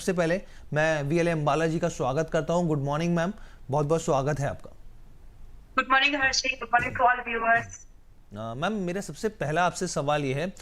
सबसे पहले मैं वीएलए अंबाला जी का स्वागत करता हूं। गुड मॉर्निंग मैम, बहुत बहुत स्वागत है आपका। Good morning Harshi, good morning to all viewers. Ma'am मेरा सबसे पहला आपसे सवाल ये है,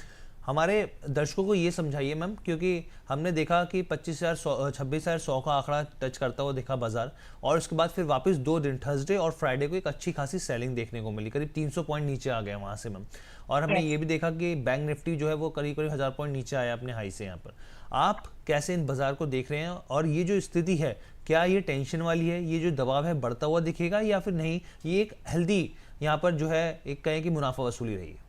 हमारे दर्शकों को ये समझाइए मैम, क्योंकि हमने देखा कि 25,000 26,100 का आंकड़ा टच करता हुआ देखा बाजार, और उसके बाद फिर वापस 2 दिन थर्सडे और फ्राइडे को एक अच्छी खासी सेलिंग देखने को मिली, करीब 300 पॉइंट नीचे आ गया वहाँ से मैम। और हमने ये भी देखा कि बैंक निफ्टी जो है वो करीब करीब 1000 पॉइंट नीचे आया अपने हाई से। यहाँ पर आप कैसे इन बाजार को देख रहे हैं, और ये जो स्थिति है क्या ये टेंशन वाली है, ये जो दबाव है बढ़ता हुआ दिखेगा या फिर नहीं, ये एक हेल्दी यहाँ पर जो है एक कहें कि मुनाफा वसूली रही है?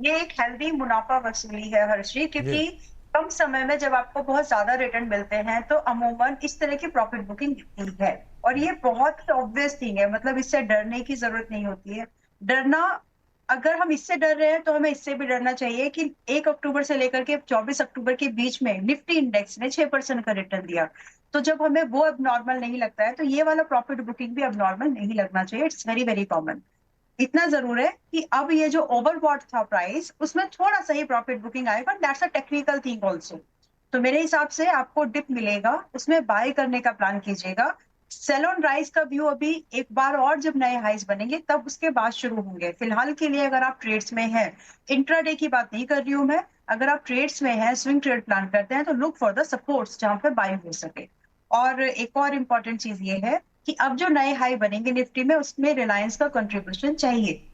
ये एक हेल्दी मुनाफा वसूली है हर्षी, जी। क्योंकि कम समय में जब आपको बहुत ज्यादा रिटर्न मिलते हैं तो अमूमन इस तरह की प्रॉफिट बुकिंग दिखती है। और ये बहुत ही ऑब्वियस थिंग है, मतलब इससे डरने की जरूरत नहीं होती है। डरना, अगर हम इससे डर रहे हैं तो हमें इससे भी डरना चाहिए कि 1 अक्टूबर से लेकर के 24 अक्टूबर के बीच में निफ्टी इंडेक्स ने 6% का रिटर्न दिया। तो जब हमें वो अब नॉर्मल नहीं लगता है तो ये वाला प्रॉफिट बुकिंग भी अब नॉर्मल नहीं लगना चाहिए। It's very very common. इतना जरूर है कि अब ये जो ओवरबॉट था प्राइस, उसमें थोड़ा सा ही प्रॉफिट बुकिंग आएगा, that's a technical thing also. तो मेरे हिसाब से आपको डिप मिलेगा, उसमें बाय करने का प्लान कीजिएगा। सेल ऑन राइज का व्यू अभी एक बार और जब नए हाइज बनेंगे तब उसके बाद शुरू होंगे। फिलहाल के लिए अगर आप ट्रेड्स में हैं, इंट्राडे की बात नहीं कर रही हूं मैं, अगर आप ट्रेड्स में हैं, स्विंग ट्रेड प्लान करते हैं तो लुक फॉर द सपोर्ट्स जहां पे बाइंग हो सके। और एक और इम्पॉर्टेंट चीज ये है कि अब जो नए हाई बनेंगे निफ्टी में, उसमें रिलायंस का कंट्रीब्यूशन चाहिए।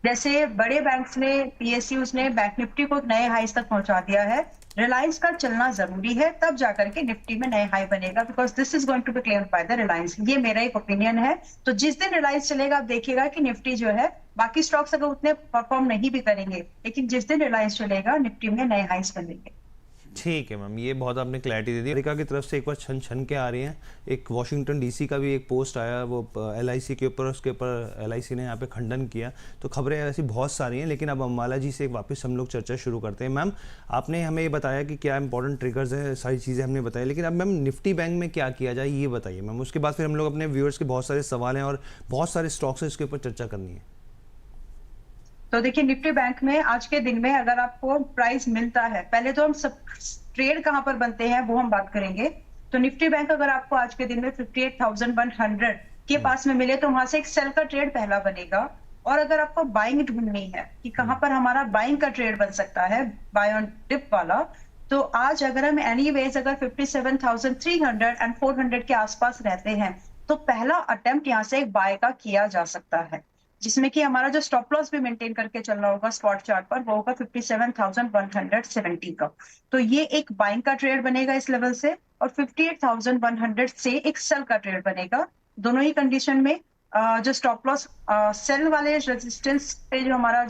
जैसे बड़े बैंक्स ने, पीएसयूज ने बैंक निफ्टी को नए हाईज तक पहुंचा दिया है, रिलायंस का चलना जरूरी है, तब जाकर के निफ्टी में नए हाई बनेगा, because this is going to be claimed by the Reliance. ये मेरा एक ओपिनियन है। तो जिस दिन रिलायंस चलेगा आप देखिएगा कि निफ्टी जो है, बाकी स्टॉक्स अगर उतने परफॉर्म नहीं भी करेंगे, लेकिन जिस दिन रिलायंस चलेगा निफ्टी में नए हाईज बनेंगे। ठीक है मैम, ये बहुत आपने क्लैरिटी दे दी। अमेरिका की तरफ से एक बार छन छन के आ रही हैं, एक वॉशिंगटन डीसी का भी एक पोस्ट आया, वो एलआईसी के ऊपर, उसके ऊपर एलआईसी ने यहाँ पे खंडन किया। तो खबरें ऐसी बहुत सारी हैं, लेकिन अब अम्बाला जी से एक वापस हम लोग चर्चा शुरू करते हैं। मैम आपने हमें ये बताया कि क्या इंपॉर्टेंट ट्रिगर्स हैं, सारी चीज़ें हमने बताई, लेकिन अब मैम निफ्टी बैंक में क्या किया जाए ये बताइए मैम। उसके बाद फिर हम लोग अपने व्यूअर्स के बहुत सारे सवाल हैं और बहुत सारे स्टॉक्स हैं, इसके ऊपर चर्चा करनी है। तो देखिए, निफ्टी बैंक में आज के दिन में अगर आपको प्राइस मिलता है, पहले तो हम सब ट्रेड कहां पर बनते हैं वो हम बात करेंगे। तो निफ्टी बैंक अगर आपको आज के दिन में 58,100 के पास में मिले तो वहां से एक सेल का ट्रेड पहला बनेगा। और अगर आपको बाइंग ढूंढनी है कि कहां पर हमारा बाइंग का ट्रेड बन सकता है, बाय ऑन डिप वाला, तो आज अगर हम एनीवेज अगर 57,300 एंड 400 के आसपास रहते हैं तो पहला अटेम्प्ट यहां से एक बाय का किया जा सकता है, जिसमें कि हमारा जो स्टॉप लॉस भी मेंटेन करके चलना होगा स्पॉट चार्ट पर, वो होगा 57,170 का। तो ये एक बाइंग का ट्रेड बनेगा इस लेवल से, और 58,100 से एक सेल का ट्रेड बनेगा। दोनों ही कंडीशन में जो स्टॉप लॉस, सेल वाले रेजिस्टेंस पे जो हमारा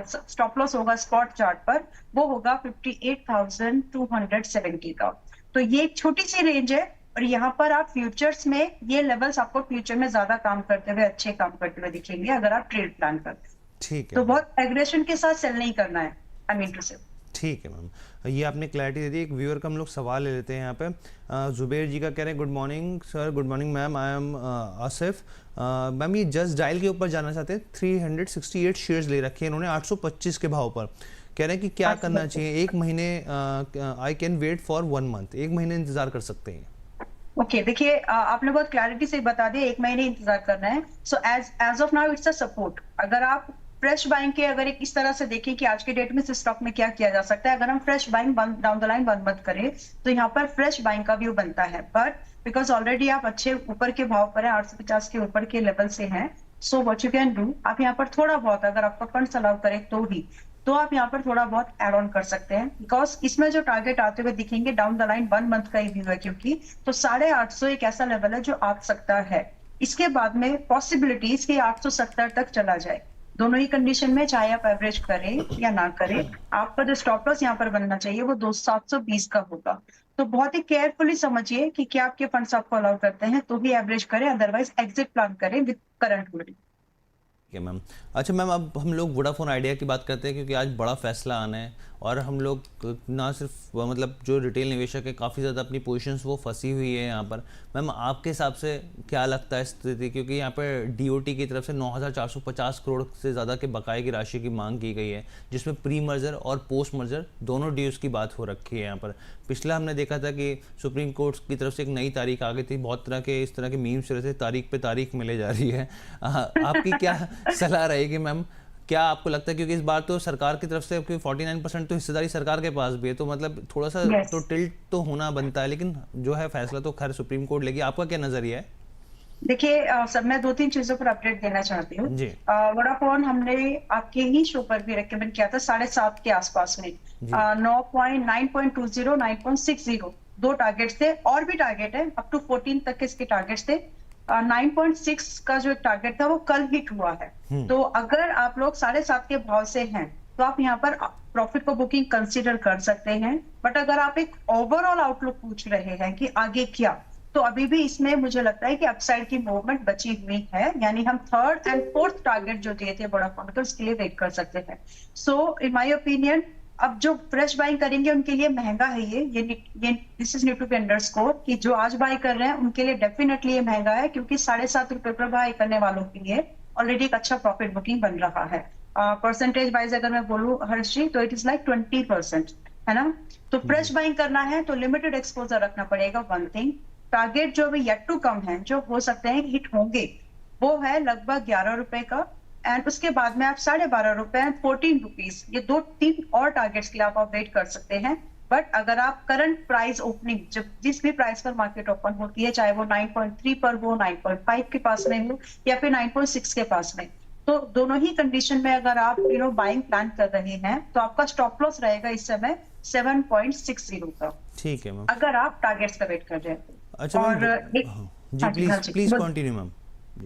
स्टॉप लॉस होगा स्पॉट चार्ट पर, वो होगा 58,270 का। तो ये एक छोटी सी रेंज है, और यहाँ पर आप फ्यूचर्स में ये लेवल्स आपको फ्यूचर में ज्यादा काम करते हुए, अच्छे काम करते हुए दिखेंगे अगर आप ट्रेड प्लान करते हैं। ठीक है तो मैम। बहुत एग्रेशन के साथ सेल नहीं करना है, आई मीन टू से। ठीक है मैम, ये आपने क्लैरिटी दे दी। एक व्यूअर का हम लोग सवाल ले लेते हैं यहाँ पे। जुबेर जी का कह रहे हैं, good morning sir, good morning ma'am, I am Asif. Ma'am ये जस्ट डायल के ऊपर जाना चाहते हैं, 368 शेयर्स ले रखे हैं इन्होंने 825 के भाव पर। कह रहे हैं कि क्या करना चाहिए, एक महीने, I can wait for 1 month, एक महीने इंतजार कर सकते हैं? ओके, देखिए, आपने बहुत क्लैरिटी से बता दिया, एक महीने इंतजार करना है। So as of now it's a support. अगर आप फ्रेश बाइंग के, अगर एक इस तरह से देखें कि आज के डेट में इस स्टॉक में क्या किया जा सकता है, अगर हम fresh buying down the line बंद मत करें तो यहाँ पर फ्रेश बाइंग का व्यू बनता है। बट बिकॉज ऑलरेडी आप अच्छे ऊपर के भाव पर है, 850 के ऊपर के लेवल से हैं, so what you can do, आप यहाँ पर थोड़ा बहुत, अगर आपका फंड्स अलाउ करे तो ही, तो आप यहाँ पर थोड़ा बहुत एड ऑन कर सकते हैं। बिकॉज इसमें जो टारगेट आते हुए दिखेंगे डाउन द लाइन 1 मंथ का ही व्यू है, क्योंकि तो 850 एक ऐसा लेवल है जो आ सकता है। इसके बाद में पॉसिबिलिटीज कि 870 तक चला जाए। दोनों ही कंडीशन में, चाहे आप एवरेज करें या ना करें, आपका जो स्टॉप लॉस यहाँ पर बनना चाहिए वो 720 का होगा। तो बहुत ही केयरफुली समझिए कि क्या आपके फंड्स आपको अलाउ करते हैं, तो भी एवरेज करें, अदरवाइज एग्जिट प्लान करें विद करंट होल्डिंग। ठीक है मैम। अच्छा मैम, अब हम लोग वोडाफोन आइडिया की बात करते हैं, क्योंकि आज बड़ा फैसला आना है और हम लोग ना सिर्फ मतलब जो रिटेल निवेशक है काफ़ी ज़्यादा अपनी पोजीशंस वो फंसी हुई है यहाँ पर। मैम आपके हिसाब से क्या लगता है स्थिति, क्योंकि यहाँ पर डीओटी की तरफ से 9,450 करोड़ से ज़्यादा के बकाये की राशि की मांग की गई है, जिसमें प्री मर्जर और पोस्ट मर्जर दोनों ड्यूज की बात हो रखी है यहाँ पर। पिछला हमने देखा था कि सुप्रीम कोर्ट की तरफ से एक नई तारीख आ गई थी, बहुत तरह के इस तरह के मीम्स चल रहे थे, तारीख पे तारीख मिले जा रही है। आपकी क्या सलाह रहेगी मैम, क्या आपको लगता है, क्योंकि इस बार तो सरकार की तरफ से 49% तो हिस्सेदारी सरकार के पास भी है, तो मतलब थोड़ा सा Yes. तो टिल्ट तो होना बनता है, लेकिन जो है फैसला तो खैर सुप्रीम कोर्ट लेगी। आपका क्या नजरिया है? देखिए सब मैं 2-3 चीजों पर अपडेट देना चाहती हूँ। जी वोडाफोन हमने आपके ही शो पर भी रेकमेंड किया था 7.5 के आसपास में। जी 9.9.20 9.60 दो टारगेट्स थे, और भी टारगेट है अप टू 14 तक के इसके टारगेट्स थे। 9.6 का जो टारगेट था वो कल हिट हुआ है। तो अगर आप लोग 7.5 के भाव से हैं तो आप यहाँ पर प्रॉफिट को बुकिंग कंसीडर कर सकते हैं। बट अगर आप एक ओवरऑल आउटलुक पूछ रहे हैं कि आगे क्या, तो अभी भी इसमें मुझे लगता है कि अपसाइड की मूवमेंट बची हुई है, यानी हम थर्ड एंड फोर्थ टारगेट जो दिए थे वोडाफोन को उसके लिए वेट कर सकते हैं। सो इन माय ओपिनियन अब जो फ्रेश बाइंग करेंगे उनके लिए महंगा है ये this is need to be underscore कि जो आज बाय कर रहे हैं उनके लिए डेफिनेटली ये महंगा है, क्योंकि 7.5 रुपए पर बाय करने वालों के लिए ऑलरेडी एक अच्छा प्रॉफिट बुकिंग बन रहा है। परसेंटेज वाइज अगर मैं बोलूं हर्षी, तो इट इज लाइक 20%, है ना। तो फ्रेश बाइंग करना है तो लिमिटेड एक्सपोजर रखना पड़ेगा। वन थिंग, टारगेट जो अभी येट टू कम है, जो हो सकते हैं हिट होंगे, वो है लगभग 11 रुपए का, एंड उसके बाद में आप 12.5 रुपए एंड 14 रुपीज, ये 2-3 और टारगेट्स के लिए आप वेट कर सकते हैं। बट अगर आप करंट प्राइस ओपनिंग जब जिस भी प्राइस पर मार्केट ओपन होती है, चाहे वो 9.3 पर हो, 9.5 के पास में हो या फिर 9.6 के पास में, तो दोनों ही कंडीशन में अगर आप बाइंग प्लान कर रहे हैं तो आपका स्टॉप लॉस रहेगा इस समय 7.60 का, ठीक है मैम। अगर आप टारगेट्स का वेट कर रहे हैं। अच्छा और मैम, एक जी हाँ प्लीज जी, प्लीज कंटिन्यू मैम।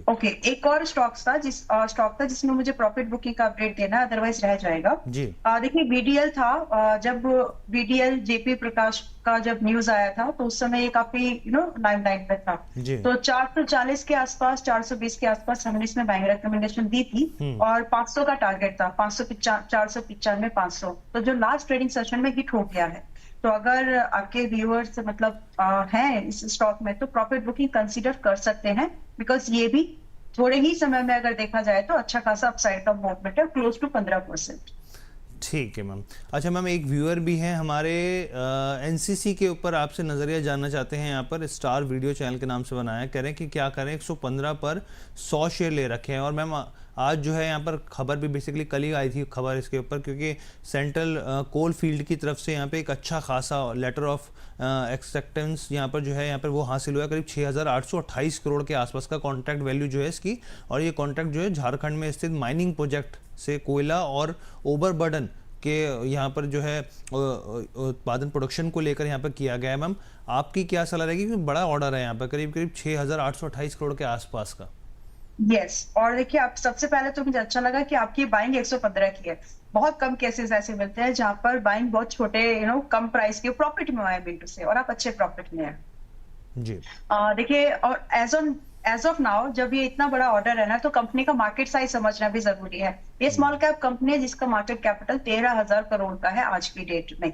ओके, एक और स्टॉक था जिसमें मुझे प्रॉफिट बुकिंग का अपडेट देना, अदरवाइज रह जाएगा। जी देखिए बीडीएल था, जब बीडीएल जेपी प्रकाश का जब न्यूज आया था तो उस समय ये काफी लाइमलाइट में था। जी तो 440 के आसपास, 420 के आसपास हमने इसमें बाइंग रिकमेंडेशन दी थी, और 500 का टारगेट था, 495 500, तो जो लास्ट ट्रेडिंग सेशन में हिट हो गया है। तो अगर आपके व्यूअर्स मतलब हैं इस स्टॉक में, तो प्रॉफिट बुकिंग कंसीडर कर सकते हैं, बिकॉज ये भी थोड़े ही समय में अगर देखा जाए तो अच्छा खासा अपसाइड का मूवमेंट है, क्लोज टू 15%। ठीक है मैम। अच्छा मैम, एक व्यूअर भी हैं हमारे एनसीसी के ऊपर आपसे नज़रिया जानना चाहते हैं, यहाँ पर स्टार वीडियो चैनल के नाम से बनाया, कह रहे हैं कि क्या करें, 115 पर 100 शेयर ले रखे हैं। और मैम आज जो है यहाँ पर खबर भी बेसिकली कल ही आई थी खबर इसके ऊपर, क्योंकि सेंट्रल कोल फील्ड की तरफ से यहाँ पे एक अच्छा खासा लेटर ऑफ एक्सेप्टेंस यहाँ पर जो है यहाँ पर वो हासिल हुआ है, करीब 6,828 करोड़ के आसपास का कॉन्ट्रैक्ट वैल्यू जो है इसकी। और ये कॉन्ट्रैक्ट जो है झारखंड में स्थित माइनिंग प्रोजेक्ट से कोयला और ओवरबर्डन के यहाँ पर जो है उत्पादन प्रोडक्शन को लेकर यहाँ पर किया गया है। मैम आपकी क्या सलाह रहेगी, क्योंकि बड़ा ऑर्डर है यहाँ पर करीब 6,828 करोड़ के आसपास का। यस, और देखिए आप सबसे पहले तो मुझे अच्छा लगा कि आपकी बाइंग 115 की है। बहुत कम केसेस ऐसे मिलते हैं जहां पर बाइंग बहुत छोटे कम प्राइस के प्रॉफिट में आए बिल्टू से, और आप अच्छे प्रॉफिट में है जी। देखिए, और एज ऑफ नाउ जब ये इतना बड़ा ऑर्डर है ना, तो कंपनी का मार्केट साइज समझना भी जरूरी है। ये स्मॉल कैप कंपनी है जिसका मार्केट कैपिटल 13,000 करोड़ का है आज की डेट में,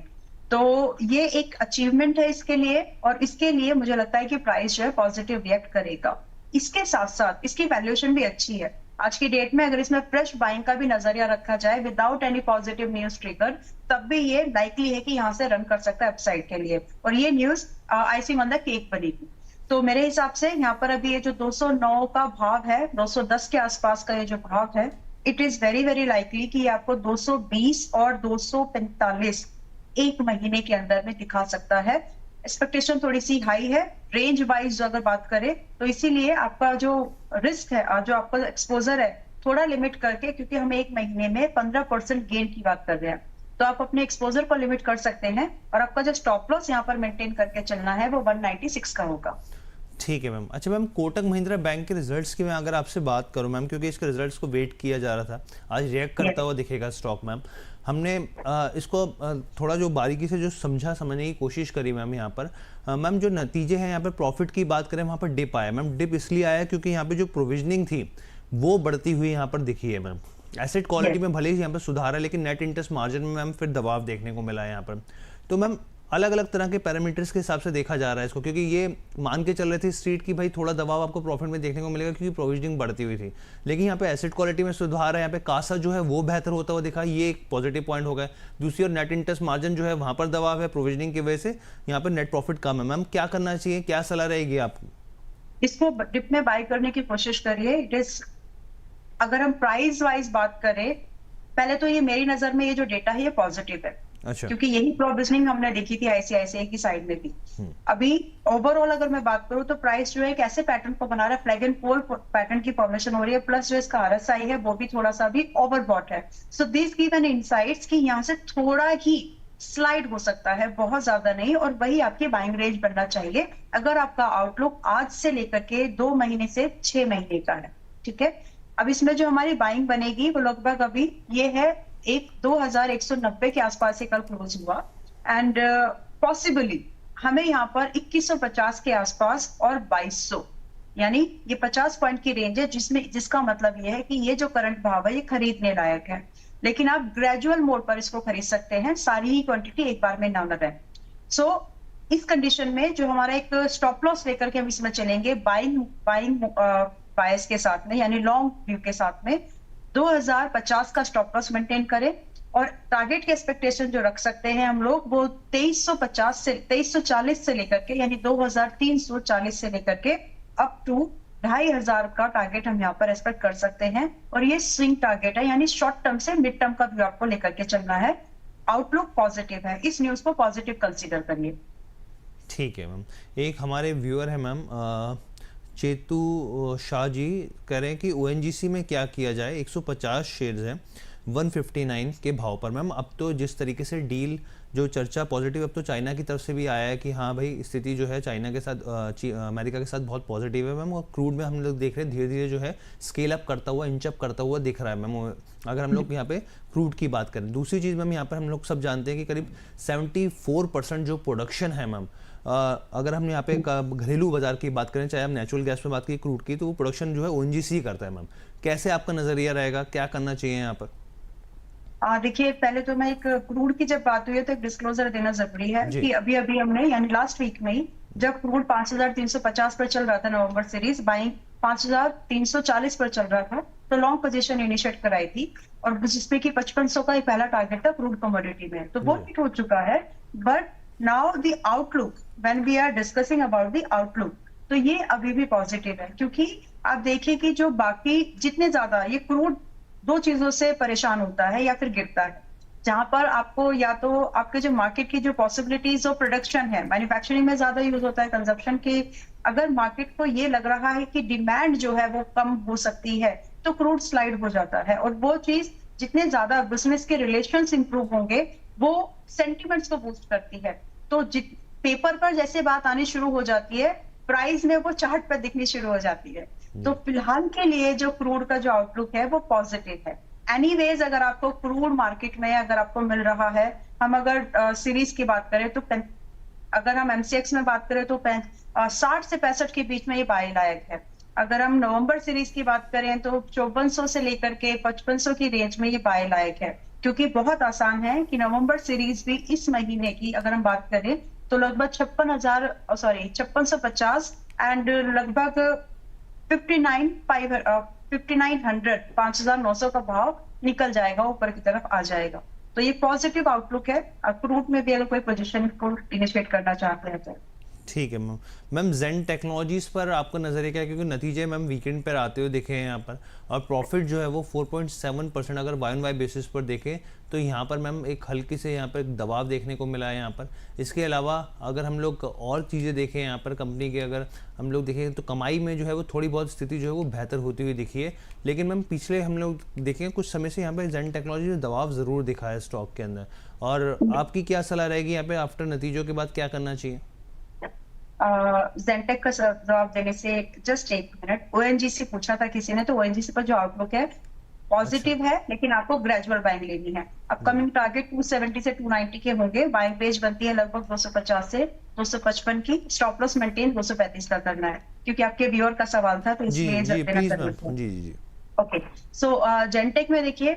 तो ये एक अचीवमेंट है इसके लिए, और इसके लिए मुझे लगता है कि प्राइस जो है पॉजिटिव रिएक्ट करेगा। इसके साथ साथ इसकी वैल्यूएशन भी अच्छी है आज की डेट में। अगर इसमें फ्रेश बाइंग का भी नजरिया रखा जाए without any positive news trigger, तब भी ये लाइकली है कि यहाँ से रन कर सकता है अपसाइड के लिए, और ये news icing on the cake बनेगी। तो मेरे हिसाब से यहाँ पर अभी ये जो 209 का भाव है, 210 के आसपास का ये जो भाव है, it is very very likely कि आपको 220 और 245 एक महीने के अंदर में दिखा सकता है। एक्सपेक्टेशन थोड़ी सी हाई है रेंज वाइज जो अगर बात करें, तो इसीलिए आपका जो रिस्क है, जो आपका एक्सपोजर है, थोड़ा लिमिट करके, क्योंकि हम एक महीने में 15% गेन की बात कर रहे हैं, तो आप अपने एक्सपोजर को लिमिट कर सकते हैं, और आपका जो स्टॉप लॉस यहाँ पर मेंटेन करके चलना है वो 196 का होगा। ठीक है मैम। अच्छा मैम, कोटक महिंद्रा बैंक के रिजल्ट्स की मैं अगर आपसे बात करूं मैम, क्योंकि इसके रिजल्ट्स को वेट किया जा रहा था, आज रिएक्ट करता हुआ दिखेगा स्टॉक। मैम हमने इसको थोड़ा जो बारीकी से जो समझने की कोशिश करी मैम यहाँ पर। मैम जो नतीजे हैं यहाँ पर प्रॉफिट की बात करें, वहाँ पर डिप आया। मैम डिप इसलिए आया क्योंकि यहाँ पे जो प्रोविजनिंग थी वो बढ़ती हुई यहाँ पर दिखी है मैम। Asset quality yes. में भले ही यहाँ पर सुधार है, लेकिन नेट इंटरेस्ट मार्जिन में मैम फिर दबाव देखने को मिला है यहाँ पर। तो मैम अलग अलग तरह के पैरामीटर्स के हिसाब से देखा जा रहा है इसको, क्योंकि ये मान के चल रहे थे स्ट्रीट की भाई थोड़ा दबाव आपको प्रॉफिट में देखने को मिलेगा क्योंकि प्रोविजनिंग बढ़ती हुई थी, लेकिन यहाँ पे एसेट क्वालिटी में सुधार है, यहाँ पे कासा जो है वो बेहतर होता हुआ दिखा, ये एक पॉजिटिव पॉइंट हो गया। दूसरी और नेट इंटरेस्ट मार्जिन जो है वहाँ पर दबाव है प्रोविजनिंग की वजह से, यहाँ पर नेट प्रॉफिट कम है। मैम क्या करना चाहिए, क्या सलाह रहेगी आपको? इसको डिप में बाय करने की कोशिश करिए। इट इज, अगर हम प्राइस वाइज बात करें, पहले तो ये मेरी नजर में ये जो डेटा है ये पॉजिटिव है, अच्छा। क्योंकि यही प्रोविजनिंग हमने देखी थी आईसीआईसीआई की साइड में भी। अभी ओवरऑल अगर मैं बात करूं तो प्राइस जो है एक ऐसे पैटर्न को बना रहा है, फ्लैग एंड पोल पैटर्न की फॉर्मेशन हो रही है, प्लस जो इसका आरएसआई है वो भी थोड़ा सा भी ओवरबॉट है। So this give an insights कि यहाँ से थोड़ा ही स्लाइड हो सकता है, बहुत ज्यादा नहीं, और वही आपकी बाइंग रेंज बनना चाहिए अगर आपका आउटलुक आज से लेकर के 2 महीने से 6 महीने का है। ठीक है, अब इसमें जो हमारी बाइंग बनेगी वो लगभग अभी ये है 2190 के आसपास से कल क्लोज हुआ, एंड पॉसिबली हमें यहाँ पर 2150 के आसपास और 2200, यानी ये 50 पॉइंट की रेंज है, जिसका मतलब ये है कि ये जो करंट भाव है ये खरीदने लायक है, लेकिन आप ग्रेजुअल मोड पर इसको खरीद सकते हैं, सारी ही क्वांटिटी एक बार में ना लगाएं। सो इस कंडीशन में जो हमारा एक स्टॉप लॉस लेकर के हम इसमें चलेंगे बाइंग बायस के साथ में, यानी लॉन्ग व्यू के साथ में 2050 का स्टॉप लॉस मेंटेन करें, और टारगेट के एक्सपेक्टेशन जो रख सकते हैं हम लोग वो 2340 से लेकर के, यानी 2340 से लेकर के अप टू 2500 का टारगेट हम यहाँ पर एक्सपेक्ट कर सकते हैं। और ये स्विंग टारगेट है, यानी शॉर्ट टर्म से मिड टर्म का व्यू आपको लेकर के चलना है। आउटलुक पॉजिटिव है, इस न्यूज को पॉजिटिव कंसीडर करिए। ठीक है मैम। एक हमारे व्यूअर है मैम चेतु शाह जी, कह रहे हैं कि ओएनजीसी में क्या किया जाए, 150 शेयर्स हैं 159 के भाव पर। मैम अब तो जिस तरीके से डील जो चर्चा पॉजिटिव, अब तो चाइना की तरफ से भी आया है कि हाँ भाई स्थिति जो है चाइना के साथ अमेरिका के साथ बहुत पॉजिटिव है मैम, और क्रूड में हम लोग देख रहे हैं धीरे धीरे जो है स्केल अप करता हुआ, इंच अप करता हुआ दिख रहा है मैम, अगर हम लोग यहाँ पे क्रूड की बात करें। दूसरी चीज़ मैम, यहाँ पर हम लोग सब जानते हैं कि करीब 74% जो प्रोडक्शन है मैम, अगर हम यहाँ पे घरेलू बाजार की बात करें, चाहे हम नेचुरल गैस में बात की क्रूड की, तो वो प्रोडक्शन जो है ओएनजीसी करता है मैम। कैसे आपका नजरिया रहेगा, क्या करना चाहिए यहाँ पर? देखिए, पहले तो मैं एक क्रूड की जब बात हुई है तो एक डिस्क्लोजर देना जरूरी है जी। कि अभी अभी हमने, यानी लास्ट वीक में ही जब क्रूड 5350 पर चल रहा था, नवंबर सीरीज बाइंग 5340 पर चल रहा था, तो लॉन्ग पोजीशन इनिशिएट कराई थी, और जिसमें कि 5500 का एक पहला टारगेट था क्रूड कमोडिटी में, तो वो हिट हो चुका है। But now the outlook, when we are discussing about the outlook, तो ये अभी भी पॉजिटिव है, क्योंकि आप देखिए कि जो बाकी जितने ज्यादा ये क्रूड दो चीजों से परेशान होता है या फिर गिरता है, जहां पर आपको या तो आपके जो मार्केट की जो पॉसिबिलिटीज और प्रोडक्शन है, मैन्युफैक्चरिंग में ज्यादा यूज होता है, कंजप्शन के, अगर मार्केट को ये लग रहा है कि डिमांड जो है वो कम हो सकती है तो क्रूड स्लाइड हो जाता है, और वो चीज जितने ज्यादा बिजनेस के रिलेशंस इंप्रूव होंगे वो सेंटिमेंट्स को बूस्ट करती है। तो पेपर पर जैसे बात आनी शुरू हो जाती है, प्राइस में वो चार्ट पर दिखनी शुरू हो जाती है। तो फिलहाल के लिए जो क्रूड का जो आउटलुक है वो पॉजिटिव है। एनीवेज, अगर आपको क्रूड मार्केट में अगर आपको मिल रहा है, हम अगर सीरीज की बात करें तो अगर हम एमसीएक्स में बात करें तो 60 से 65 के बीच में ये बाय लायक है। अगर हम नवंबर सीरीज की बात करें तो 5400 से लेकर के 5500 की रेंज में ये बाय लायक है, क्योंकि बहुत आसान है कि नवंबर सीरीज भी इस महीने की अगर हम बात करें तो लगभग 5650 एंड लगभग 5900 का भाव निकल जाएगा, ऊपर की तरफ आ जाएगा। तो ये पॉजिटिव आउटलुक है। क्रूड में भी अगर कोई पोजीशन को इनिशिएट करना चाहते हैं तो ठीक है मैम। मैम जेन टेक्नोलॉजीज पर आपका नजरिया क्या है, क्योंकि नतीजे मैम वीकेंड पर आते हुए दिखे हैं यहाँ पर, और प्रॉफिट जो है वो 4.7% अगर वाई ऑन वाई बेसिस पर देखें तो यहाँ पर मैम एक हल्की से यहाँ पर दबाव देखने को मिला है यहाँ पर। इसके अलावा अगर हम लोग और चीज़ें देखें यहाँ पर कंपनी के, अगर हम लोग देखें तो कमाई में जो है वो थोड़ी बहुत स्थिति जो है वो बेहतर होती हुई दिखी है, लेकिन मैम पिछले हम लोग देखें कुछ समय से यहाँ पर जेन टेक्नोलॉजी में दबाव ज़रूर दिखा है स्टॉक के अंदर, और आपकी क्या सलाह रहेगी यहाँ पे आफ्टर नतीजों के बाद क्या करना चाहिए? जेंटेक का जवाब देने से जस्ट एक मिनट, ओएनजीसी पूछा था किसी ने, तो ओएनजीसी पर जो आउटलुक है पॉजिटिव है, लेकिन आपको ग्रेजुअल बाइंग लेनी है। अपकमिंग टारगेट 270 से 290 के होंगे, बाइंग पेज बनती है लगभग 250 से 255 की, स्टॉप लॉस मेंटेन 235 का करना है, क्योंकि आपके व्यूअर का सवाल था तो जी इसलिए जी देना प्लीज जरूरी मैम, है। जी जी जी। ओके, सो जेनटेक में देखिए,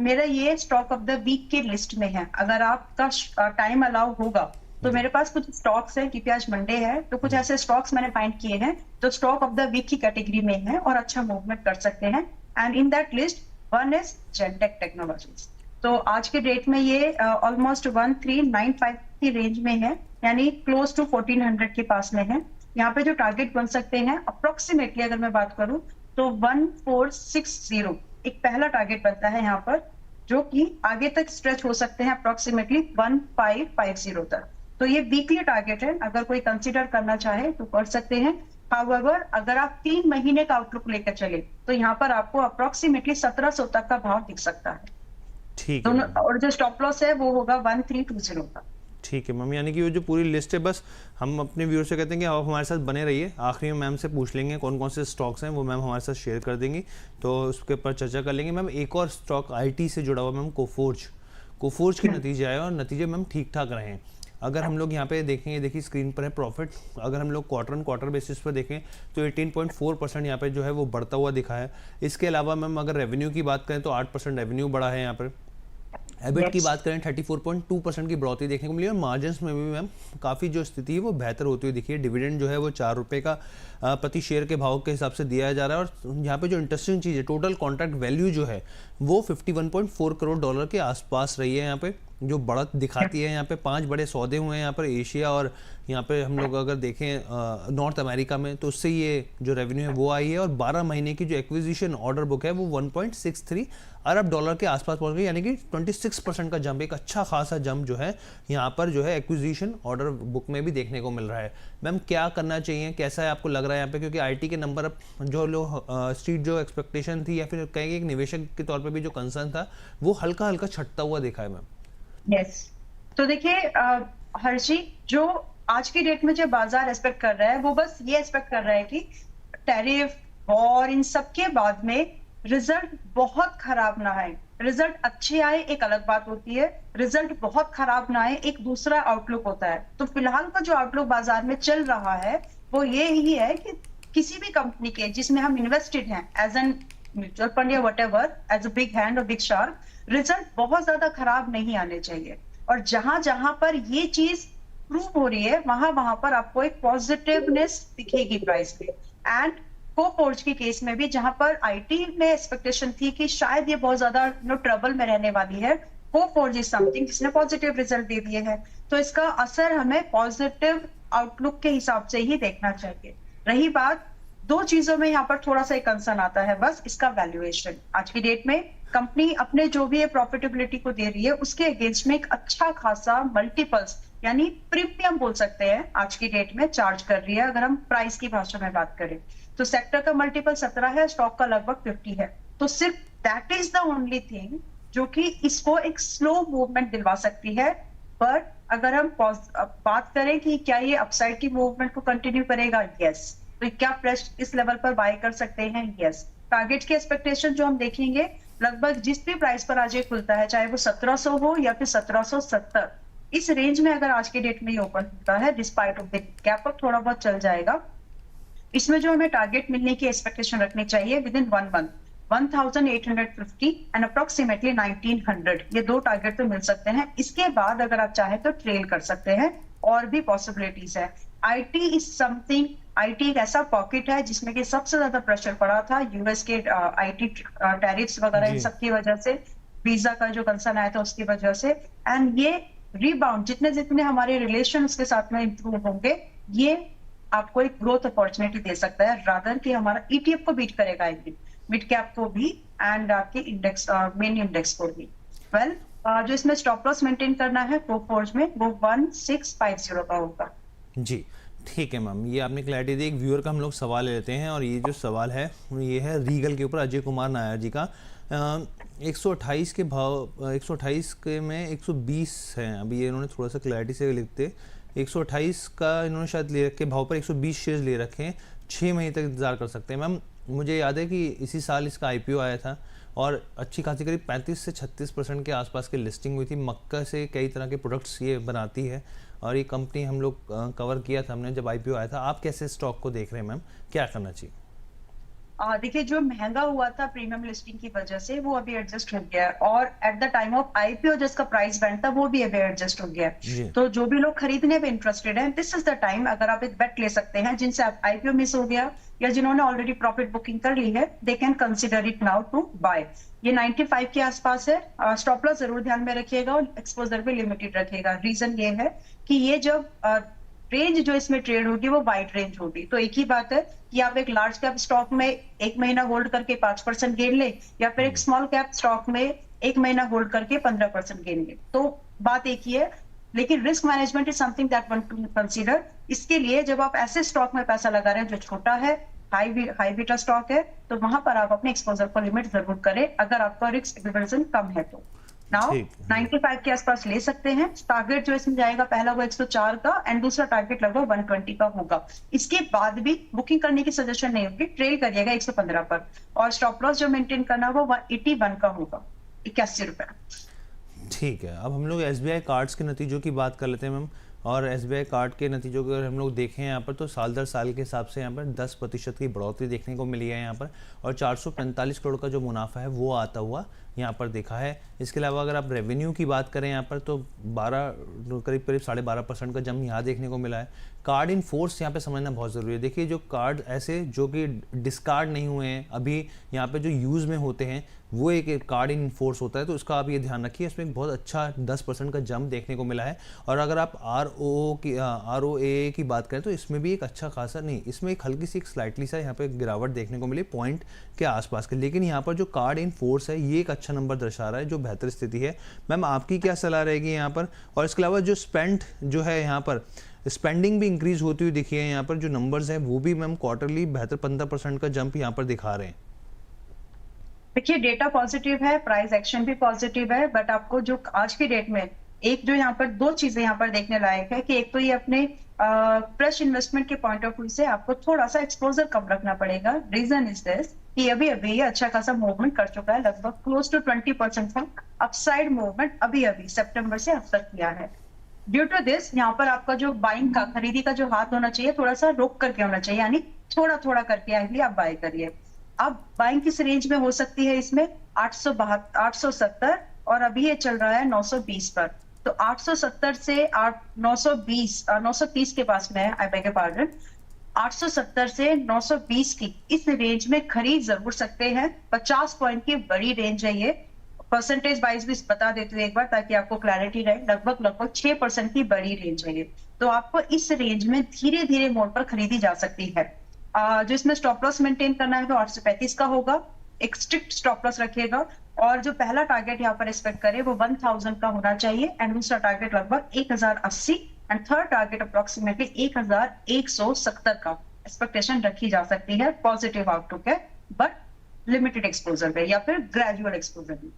मेरा ये स्टॉक ऑफ द वीक के लिस्ट में है। अगर आपका टाइम अलाउ होगा तो मेरे पास कुछ स्टॉक्स है, क्योंकि आज मंडे है, तो कुछ ऐसे स्टॉक्स मैंने फाइंड किए हैं जो स्टॉक ऑफ द वीक की कैटेगरी में है और अच्छा मूवमेंट कर सकते हैं। And in that list one is Gentech Technologies. तो आज के डेट में ये ऑलमोस्ट 1395 की रेंज में है, यानी क्लोज टू 1400 के पास में है। यहाँ पे जो टारगेट बन सकते हैं अप्रोक्सीमेटली, अगर मैं बात करूं तो 1460 एक पहला टारगेट बनता है यहाँ पर, जो कि आगे तक स्ट्रेच हो सकते हैं अप्रोक्सीमेटली 1550 तक। तो ये वीकली टारगेट है, अगर कोई कंसीडर करना चाहे तो कर सकते हैं। हाउएवर, अगर आप 3 महीने का आउटलुक लेकर चले तो यहाँ पर आपको अप्रोक्सीमेटली 1700 तक का भाव दिख सकता है। ठीक दोनों, है। और जो स्टॉप लॉस है वो होगा 1320 का। ठीक है मैम, यानी कि वो जो पूरी लिस्ट है, बस हम अपने व्यूअर से कहते हैं कि आप हमारे साथ बने रहिए। आखिरी में मैम से पूछ लेंगे कौन कौन से स्टॉक्स हैं, वो मैम हमारे साथ शेयर कर देंगी, तो उसके ऊपर चर्चा कर लेंगे। मैम एक और स्टॉक आईटी से जुड़ा हुआ मैम, कोफोर्ज के नतीजे आए और नतीजे मैम ठीक ठाक रहे हैं। अगर हम लोग यहाँ पे देखेंगे, देखिए स्क्रीन पर है प्रॉफिट, अगर हम लोग क्वार्टर ऑन क्वार्टर बेसिस पर देखें तो 18.4% यहाँ पे जो है वो बढ़ता हुआ दिखा है। इसके अलावा मैम अगर रेवेन्यू की बात करें तो 8% रेवेन्यू बढ़ा है यहाँ पर। एबिट की बात करें 34.2% की बढ़ोतरी देखने को मिली और मार्जिन्स में भी मैम काफ़ी जो स्थिति है वो बेहतर होती हुई दिखी है। डिविडेंड जो है वो 4 रुपये का प्रति शेयर के भाव के हिसाब से दिया जा रहा है। और यहाँ पे जो इंटरेस्टिंग चीज़ है, टोटल कॉन्ट्रैक्ट वैल्यू जो है वो 51.4 करोड़ डॉलर के आसपास रही है। यहाँ पे जो बढ़त दिखाती है, यहाँ पे 5 बड़े सौदे हुए हैं यहाँ पर एशिया और यहाँ पे हम लोग अगर देखें नॉर्थ अमेरिका में, तो उससे ये जो रेवेन्यू है वो आई है। और 12 महीने की जो एक्विजिशन ऑर्डर बुक है वो 1.63 अरब डॉलर के आसपास पहुंच गई, यानी कि 26% का जंप, एक अच्छा खासा जंप जो है यहाँ पर जो है एक्विजिशन ऑर्डर बुक में भी देखने को मिल रहा है। मैम क्या करना चाहिए, कैसा है आपको लग रहा है यहाँ पे, क्योंकि आईटी के नंबर अब जो लोग स्ट्रीट जो एक्सपेक्टेशन थी या फिर कहेंगे एक निवेशक के तौर पे भी जो कंसर्न था वो हल्का हल्का छटता हुआ दिखा है मैम। यस, तो देखिए हर्षी, जो आज की डेट में जो बाजार एक्सपेक्ट कर रहा है वो बस ये एक्सपेक्ट कर रहा है कि टैरिफ, वॉर, इन सब के बाद में रिजल्ट बहुत खराब ना आए। रिजल्ट अच्छे आए एक अलग बात होती है, रिजल्ट बहुत खराब ना आए एक दूसरा आउटलुक होता है। तो फिलहाल का जो आउटलुक बाजार में चल रहा है वो ये ही है कि किसी भी कंपनी के जिसमें हम इन्वेस्टेड हैं एज एन म्यूचुअल फंड या whatever, as a big hand और बिग शार्क, रिजल्ट बहुत ज्यादा खराब नहीं आने चाहिए। और जहां जहां पर ये चीज प्रूव हो रही है वहां वहां पर आपको एक पॉजिटिवनेस दिखेगी प्राइस में। एंड कोफोर्ज के केस में भी, जहां पर आईटी में एक्सपेक्टेशन थी कि शायद ये बहुत ज्यादा ट्रबल में रहने वाली है, कोफोर्ज इज समथिंग जिसने पॉजिटिव रिजल्ट दे दिए हैं, तो इसका असर हमें पॉजिटिव आउटलुक के हिसाब से ही देखना चाहिए। रही बात, 2 चीजों में यहाँ पर थोड़ा सा एक कंसर्न आता है, बस इसका वैल्यूएशन। आज की डेट में कंपनी अपने जो भी प्रॉफिटेबिलिटी को दे रही है उसके अगेंस्ट में एक अच्छा खासा मल्टीपल्स यानी प्रीमियम बोल सकते हैं आज की डेट में चार्ज कर रही है। अगर हम प्राइस की भाषा में बात करें तो सेक्टर का मल्टीपल 17 है, स्टॉक का लगभग 50 है। तो सिर्फ that is the only thing जो कि इसको एक स्लो मूवमेंट दिलवा सकती है। पर अगर हम बात करें कि क्या ये अपसाइड की मूवमेंट को कंटिन्यू करेगा, यस। तो क्या प्रेस इस लेवल पर बाय कर सकते हैं, यस। टारगेट की एक्सपेक्टेशन जो हम देखेंगे, लगभग जिस भी प्राइस पर आज ये खुलता है, चाहे वो 1700 हो या फिर 1770, इस रेंज में अगर आज के डेट में ये ओपन होता है, despite of the gap up थोड़ा बहुत चल जाएगा। इसमें जो हमें टारगेट मिलने की एक्सपेक्टेशन रखनी चाहिए with in 1 month, 1850 and approximately 1900, ये 2 टारगेट तो मिल सकते हैं। इसके बाद अगर आप चाहें तो ट्रेल कर सकते हैं, और भी पॉसिबिलिटीज है। आईटी इज समथिंग, आईटी एक ऐसा पॉकेट है जिसमें कि सबसे ज्यादा प्रेशर पड़ा था यूएस के आईटी टैरिफ्स वगैरह इन सब की वजह से, वीजा का जो कंसर्न आया था उसकी वजह से। एंड ये रीबाउंड जितने जितने हमारे रिलेशन उसके साथ में इंप्रूव होंगे, ये आपको एक ग्रोथ अपॉर्चुनिटी दे सकता है, रादर कि हमारा ईटीएफ को बीट करेगा एक दिन, मिड कैप को भी एंड आपके इंडेक्स, मेन इंडेक्स को भी। वेल, जो इसमें स्टॉप लॉस मेंटेन करना है कोफोर्ज में वो 1650 का होगा। जी ठीक है मैम, ये आपने क्लैरिटी दी। एक व्यूअर का हम लोग सवाल ले लेते हैं, और ये जो सवाल है ये है रीगल के ऊपर, अजय कुमार नायर जी का। 128 के भाव, 128 के में 120 हैं अभी, ये इन्होंने थोड़ा सा क्लैरिटी से लिखते, 128 का इन्होंने शायद ले रखे भाव पर 120 शेयर्स ले रखे हैं, 6 महीने तक इंतजार कर सकते हैं। मैम मुझे याद है कि इसी साल इसका आईपीओ आया था और अच्छी खासी करीब 35 से 36% के आसपास की लिस्टिंग हुई थी। मक्का से कई तरह के प्रोडक्ट्स ये बनाती है और ये कंपनी हम लोग कवर किया था हमने जब आईपीओ आया था। आप कैसे स्टॉक को देख रहे हैं मैम, क्या करना चाहिए? देखिए जो महंगा हुआ था प्रीमियम लिस्टिंग की वजह से वो अभी एडजस्ट हो गया है, और at the time of IPO जिसका प्राइस बैंड था वो भी अभी एडजस्ट हो गया है। जी तो जो भी लोग खरीदने पे इंटरेस्टेड हैं, दिस इज द टाइम, अगर आप एक बेट ले सकते हैं जिनसे आईपीओ मिस हो गया या जिन्होंने ऑलरेडी प्रॉफिट बुकिंग कर ली है, they can consider it now to buy. ये 95 के आसपास है। स्टॉप लॉस जरूर ध्यान में रखिएगा और एक्सपोजर भी लिमिटेड रखिएगा। रीजन ये है कि ये जब रेंज जो इसमें ट्रेड होगी वो वाइड रेंज होगी, तो एक ही बात है कि आप एक लार्ज कैप स्टॉक में एक महीना होल्ड करके 5% गेन ले, या फिर एक स्मॉल कैप स्टॉक में एक महीना होल्ड करके 15% गेन ले, तो बात एक ही है। लेकिन risk management is something that one two consider. इसके लिए जब आप ऐसे स्टॉक में पैसा लगा रहे हैं जो छोटा है, हाई बीटा स्टॉक है, तो वहां पर आप अपने एक्सपोजर को लिमिट जरूर करें अगर आपका रिस्क एग्रेशन कम है तो। नाउ ठीक 95 के आसपास ले सकते हैं। टारगेट जो इसमें जाएगा पहला वो 104 का एंड दूसरा टारगेट लगभग 120 का होगा। इसके बाद भी बुकिंग करने की सजेशन नहीं होगी, ट्रेल करिएगा 115 पर, और स्टॉप लॉस जो मेंटेन करना वो 181 का होगा, 81 रुपए। ठीक है। अब हम लोग एसबीआई कार्ड्स के नतीजों की बात कर लेते हैं मैम। और एसबीआई कार्ड के नतीजों को अगर हम लोग देखें यहाँ पर, तो साल दर साल के हिसाब से यहाँ पर 10% की बढ़ोतरी देखने को मिली है यहाँ पर, और 445 करोड़ का जो मुनाफा है वो आता हुआ यहाँ पर देखा है। इसके अलावा अगर आप रेवेन्यू की बात करें यहाँ पर, तो 12 करीब 12.5% का जंप यहाँ देखने को मिला है। कार्ड इन फोर्स यहाँ पे समझना बहुत ज़रूरी है। देखिए जो कार्ड ऐसे जो कि डिस्कार्ड नहीं हुए हैं अभी यहाँ पे जो यूज़ में होते हैं, वो एक कार्ड इन फोर्स होता है, तो उसका आप ये ध्यान रखिए। इसमें एक बहुत अच्छा 10% का जंप देखने को मिला है। और अगर आप ROA की बात करें तो इसमें भी एक अच्छा खासा नहीं, इसमें एक हल्की सी एक स्लाइटली सा यहाँ पे गिरावट देखने को मिली पॉइंट के आसपास के, लेकिन यहाँ पर जो कार्ड इन फोर्स है ये एक अच्छा नंबर दर्शा रहा है, जो बेहतर स्थिति है। मैम आपकी क्या सलाह रहेगी यहाँ पर? और इसके अलावा जो स्पेंड जो है यहाँ पर, स्पेंडिंग भी इंक्रीज होती हुई दिखी है यहाँ पर, जो नंबर्स हैं वो भी मैम क्वार्टरली बेहतर 15% का जंप यहाँ पर दिखा रहे हैं। देखिए डेटा पॉजिटिव है, प्राइस एक्शन भी पॉजिटिव है, बट आपको जो आज की डेट में एक जो यहाँ पर दो चीजें यहाँ पर देखने लायक है कि एक तो ये अपने फ्रेश इन्वेस्टमेंट के पॉइंट ऑफ व्यू से आपको थोड़ा सा एक्सपोजर कम रखना पड़ेगा। रीजन इज दिस कि अभी अभी ये अच्छा खासा मूवमेंट कर चुका है, लगभग क्लोज टू 20% का अपसाइड मूवमेंट अभी अभी सितंबर से अब तक किया है। ड्यू टू दिस यहाँ पर आपका जो बाइंग का, खरीदी का जो हाथ होना चाहिए थोड़ा सा रोक करके होना चाहिए, यानी थोड़ा थोड़ा करके आगे आप बाय करिए। अब बाइंग किस रेंज में हो सकती है इसमें? 870, और अभी ये चल रहा है 920 पर, तो 870 से 930 के पास में है, आई बेग योर पार्डन, 870 से 920 की इस रेंज में खरीद जरूर सकते हैं। 50 पॉइंट की बड़ी रेंज है ये। परसेंटेज वाइज भी बता देती हूँ एक बार ताकि आपको क्लैरिटी रहे, लगभग 6% की बड़ी रेंज है ये। तो आपको इस रेंज में धीरे धीरे मोड पर खरीदी जा सकती है। जो इसमें स्टॉप लॉस मेंटेन करना है वो 835 का होगा, एक स्ट्रिक्ट स्टॉप लॉस रखिएगा। और जो पहला टारगेट यहाँ पर एक्सपेक्ट करे वो 1000 का होना चाहिए, एंड दूसरा टारगेट लगभग 1080, एंड थर्ड टारगेट अप्रोक्सीमेटली 1170 का एक्सपेक्टेशन रखी जा सकती है। पॉजिटिव आउटलुक है, बट लिमिटेड एक्सपोजर पे या फिर ग्रेजुअल एक्सपोजर में।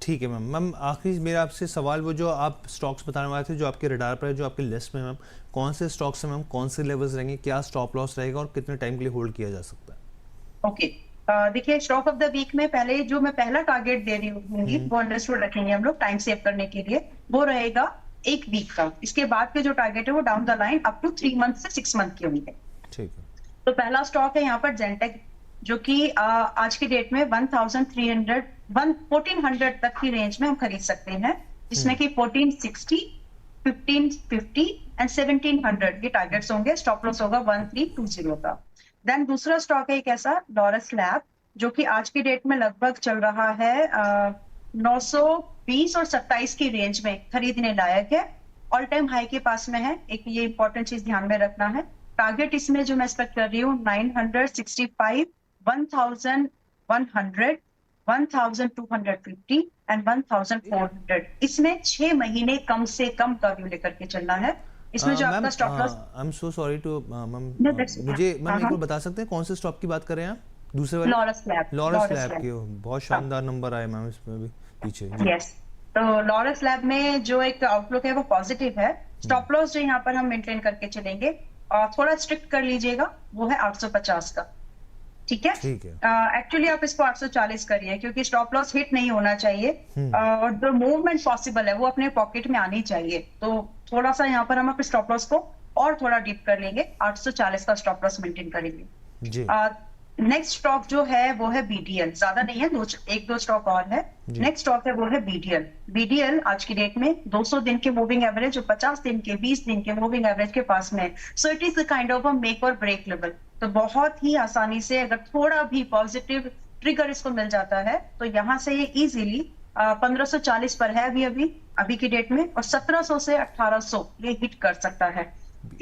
ठीक है मैम। मैम आखिरी मेरा आपसे सवाल, वो जो आप स्टॉक्स बताने वाले थे जो आपके रडार पर है, जो आपकी लिस्ट में, मैम कौन से स्टॉक्स हैं, मैम कौन से लेवल्स रहेंगे, क्या स्टॉप लॉस रहेगा और कितने टाइम के लिए होल्ड किया जा सकता है? ओके, देखिए स्टॉक ऑफ द वीक में पहले जो मैं पहला टारगेट दे रही हूँ वो अंडरस्टूड रखेंगे हम लोग टाइम सेव करने के लिए, वो रहेगा 1 वीक का। इसके बाद के जो टारगेट है वो down the line up to 3 month से 6 मंथ के होंगे। ठीक है। तो पहला स्टॉक है यहाँ पर जेनटेक, जो कि आज की डेट में 1400 तक की रेंज में हम खरीद सकते हैं, जिसमें कि 1460, 1550 एंड 1700 ये टारगेट्स होंगे। स्टॉप लॉस होगा 1320 का। देन दूसरा स्टॉक है एक ऐसा लॉरस लैब, जो कि आज की डेट में लगभग चल रहा है 920 और 27 की रेंज में खरीदने लायक है, ऑल टाइम हाई के पास में है। एक ये इंपॉर्टेंट चीज ध्यान में रखना है। टारगेट इसमें जो मैं एक्सपेक्ट कर रही हूँ 965, 1100, 1250 एंड 1400। इसमें 6 महीने कम से कम का व्यू लेकर के चलना है। इसमें जो आपका stop loss, I am so sorry to ma'am, No, मुझे मैम एक बार बता सकते हैं कौन से स्टॉक की बात कर रहे हैं आप? दूसरे वाले लॉरस लैब। लॉरस लैब की। बहुत शानदार नंबर आए मैम इसमें भी पीछे। यस, तो लॉरस लैब में जो एक आउटलुक है वो पॉजिटिव है। स्टॉप लॉस जो यहाँ पर हम मेंटेन करके चलेंगे और थोड़ा स्ट्रिक्ट कर लीजिएगा, वो है 850 का। ठीक है, एक्चुअली आप इसको 840 करिए, क्योंकि स्टॉप लॉस हिट नहीं होना चाहिए और जो मूवमेंट पॉसिबल है वो अपने पॉकेट में आनी चाहिए। तो थोड़ा सा यहाँ पर हम अपने स्टॉप लॉस को और थोड़ा डीप कर लेंगे, 840 का स्टॉप लॉस मेंटेन करेंगे। नेक्स्ट स्टॉक जो है वो है बीडीएल, ज्यादा नहीं है, एक दो स्टॉक और है। जी। नेक्स्ट स्टॉक है वो है बीडीएल। बीडीएल आज की डेट में 200 दिन के मूविंग एवरेज और 50 दिन के 20 दिन के मूविंग एवरेज के पास में है। So it is kind of a make और ब्रेक लेवल। तो बहुत ही आसानी से अगर थोड़ा भी पॉजिटिव ट्रिगर इसको मिल जाता है तो यहाँ से ये इजीली 1540 पर है अभी अभी अभी की डेट में, और 1700 से 1800 ये हिट कर सकता है।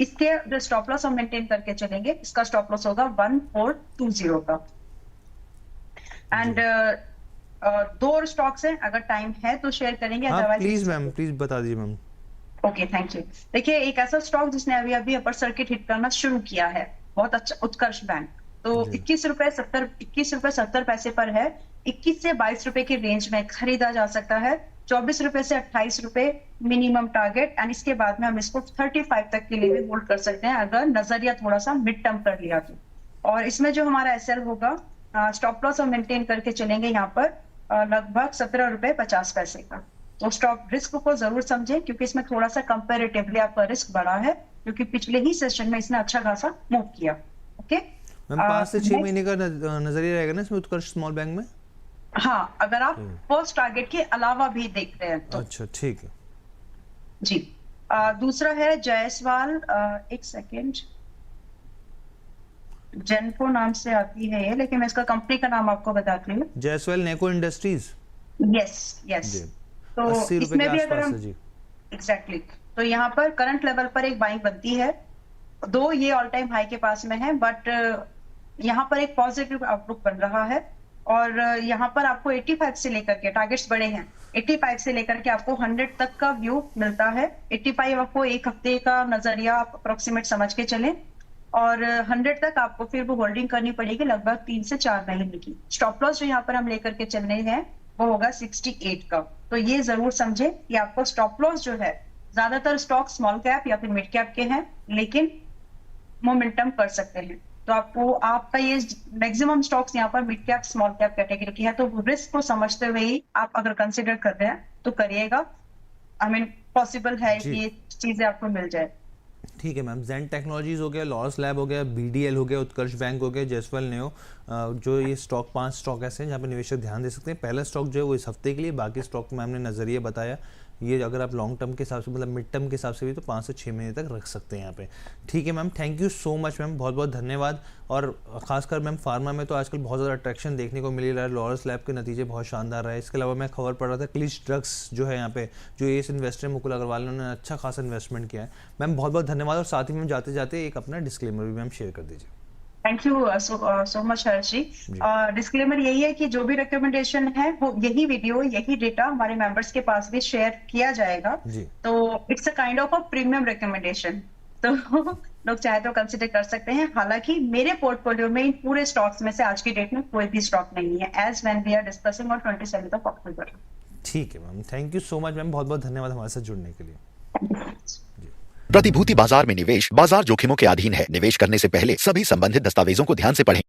इसके जो स्टॉप लॉस हम मेंटेन करके चलेंगे, इसका स्टॉप लॉस होगा 1420 का। एंड दो और स्टॉक्स हैं, अगर टाइम है तो शेयर करेंगे, हाँ अदरवाइज प्लीज मैम, प्लीज बता दीजिए मैम। Okay, thank you. देखिए, एक ऐसा स्टॉक जिसने अभी अभी अपर सर्किट हिट करना शुरू किया है, बहुत अच्छा, उत्कर्ष बैंक। तो जी। 21 रुपए 70 पैसे पर है। 21 से 22 रुपए की रेंज में खरीदा जा सकता है। 24 रुपए से 28 रुपए मिनिमम टारगेट, एंड इसके बाद में हम इसको 35 तक के लिए भी होल्ड कर सकते हैं अगर नजरिया थोड़ा सा मिड टर्म कर लिया तो। और इसमें जो हमारा एसएल होगा, स्टॉप लॉस हम मेंटेन करके चलेंगे यहाँ पर लगभग 17 रुपए 50 पैसे का। तो स्टॉक रिस्क को जरूर समझें, क्योंकि इसमें थोड़ा सा कंपैरेटिवली आपका रिस्क बढ़ा है, क्योंकि पिछले ही सेशन में इसने अच्छा खासा मूव किया। ओके मैम 5 से 6 महीने का नजरिया रहेगा ना इसमें उत्कर्ष स्मॉल बैंक में? हाँ, अगर आप फर्स्ट टारगेट के अलावा भी देख रहे हैं तो। अच्छा ठीक है जी। दूसरा है जायसवाल, एक सेकेंड, जेनको नाम से आती है ये, लेकिन मैं इसका कंपनी का नाम आपको बताती हूँ। जायसवाल नेको इंडस्ट्रीज। Yes yes. जी। तो 80 रुपए इसमें के भी अगर आसपास हम है जी। एग्जैक्टली तो यहाँ पर करंट लेवल पर एक बाइंग बनती है, दो ये ऑल टाइम हाई के पास में है, बट यहाँ पर एक पॉजिटिव आउटलुक बन रहा है। और यहाँ पर आपको 85 से लेकर के टारगेट्स बड़े हैं, 85 से लेकर के आपको 100 तक का व्यू मिलता है। 85 आपको एक हफ्ते का नजरिया आप अप्रोक्सीमेट समझ के चलें, और 100 तक आपको फिर वो होल्डिंग करनी पड़ेगी लगभग 3 से 4 महीने की। स्टॉप लॉस जो यहाँ पर हम लेकर के चल रहे हैं वो होगा 68 का। तो ये जरूर समझे कि आपको स्टॉप लॉस जो है, ज्यादातर स्टॉक स्मॉल कैप या फिर मिड कैप के हैं, लेकिन मोमेंटम कर सकते हैं। तो आपको आपका ये मैक्सिमम स्टॉक्स यहाँ पर mid cap small cap category की है, तो रिस्क को समझते हुए ही आप अगर कंसिडर कर रहे हैं तो करिएगा। आई मीन पॉसिबल है कि ये चीजें आपको मिल जाए। ठीक है मैम। जेन टेक्नोलॉजीज हो गया, लॉरस लैब हो गया, बीडीएल हो गया, उत्कर्ष बैंक हो गया, जयसवाल नेओ, जो ये स्टॉक 5 स्टॉक ऐसे हैं जहाँ पे निवेशक ध्यान दे सकते हैं। पहला स्टॉक जो है वो इस हफ्ते के लिए, बाकी स्टॉक में हमने नजरिया बताया। ये अगर आप लॉन्ग टर्म के हिसाब से, मतलब मिड टर्म के हिसाब से भी, तो 5 से 6 महीने तक रख सकते हैं यहाँ पे। ठीक है ma'am, thank you so much ma'am, बहुत बहुत धन्यवाद। और खासकर मैम फार्मा में तो आजकल बहुत ज़्यादा अट्रैक्शन देखने को मिल रहा है, लॉरस लैब के नतीजे बहुत शानदार रहे। इसके अलावा मैं खबर पढ़ रहा था क्लिच ड्रग्स जो है यहाँ पे, जो एस इन्वेस्टर मुकुल अग्रवाल ने, उन्होंने अच्छा खासा इन्वेस्टमेंट किया है। मैम बहुत बहुत धन्यवाद, और साथ ही में जाते जाते एक अपना डिस्क्लेमर भी मैम शेयर कर दीजिए। Thank you so much Harsh ji. Disclaimer यही है कि जो भी रिकमेंडेशन है वो यही वीडियो, यही डेटा हमारे मेंबर्स के पास भी शेयर किया जाएगा जी। तो it's a kind of a premium recommendation, तो लोग चाहे तो कंसिडर कर सकते हैं। हालांकि मेरे पोर्टफोलियो में इन पूरे स्टॉक्स में से आज की डेट में कोई भी स्टॉक नहीं है, as when we are discussing on 27 October. ठीक है ma'am, thank you so much ma'am, बहुत बहुत धन्यवाद हमारे साथ जुड़ने के लिए। प्रतिभूति बाजार में निवेश बाजार जोखिमों के अधीन है। निवेश करने से पहले सभी संबंधित दस्तावेजों को ध्यान से पढ़ें।